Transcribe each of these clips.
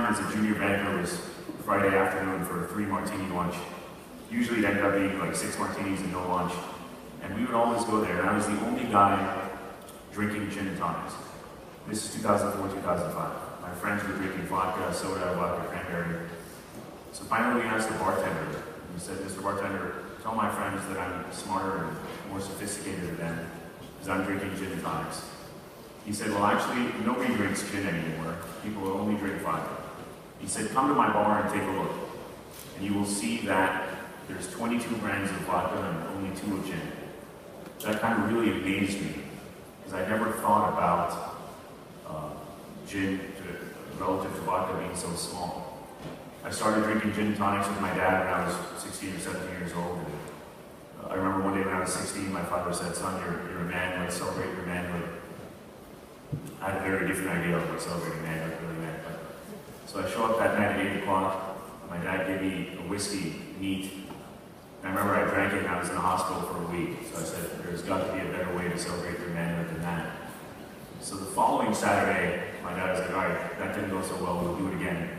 as a junior banker was Friday afternoon for a 3-martini lunch. Usually it ended up being like 6 martinis and no lunch. And we would always go there, and I was the only guy drinking gin and tonics. This is 2004, 2005. My friends were drinking vodka, soda, vodka, cranberry. So finally we asked the bartender, and we said, Mr. Bartender, tell my friends that I'm smarter and more sophisticated than them, because I'm drinking gin and tonics. He said, well actually, nobody drinks gin anymore. People only drink vodka. He said, come to my bar and take a look. And you will see that there's 22 brands of vodka and only 2 of gin. That kind of really amazed me, because I never thought about gin relative to vodka being so small. I started drinking gin and tonics with my dad when I was 16 or 17 years old. And, I remember one day when I was 16, my father said, son, you're a man, let's celebrate your manhood. I had a very different idea of what celebrating manhood really meant. So I show up that night at 8 o'clock. My dad gave me a whiskey, neat. And I remember I drank it and I was in the hospital for a week. So I said, there's got to be a better way to celebrate your manhood than that. So the following Saturday, my dad was like, all right, that didn't go so well, we'll do it again.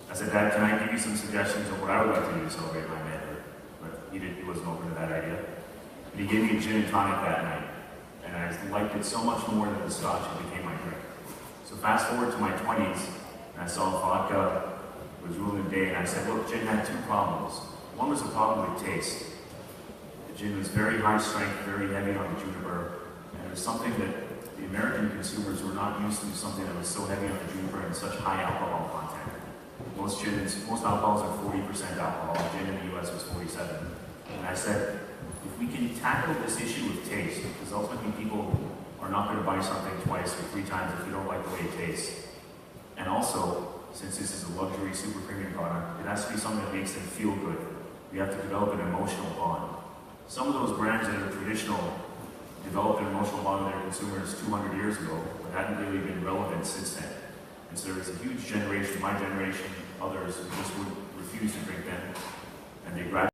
I said, Dad, can I give you some suggestions of what I would like to do to celebrate my manhood? But he wasn't open to that idea. And he gave me a gin and tonic that night. And I liked it so much more than the scotch, it became my drink. So fast forward to my 20s, and I saw vodka was ruling the day, and I said, look, gin had 2 problems. One was a problem with taste. The gin was very high strength, very heavy on the juniper, and it was something that the American consumers were not used to, something that was so heavy on the juniper and such high alcohol content. Most alcohols are 40% alcohol. Gin in the US was 47. And I said, if we can tackle this issue of taste, because ultimately people are not going to buy something twice or 3 times if you don't like the way it tastes. And also, since this is a luxury super premium product, it has to be something that makes them feel good. We have to develop an emotional bond. Some of those brands that are traditional developed an emotional bond with their consumers 200 years ago, but hadn't really been relevant since then. And so there was a huge generation, my generation, others, who just would refuse to drink them, and they gradually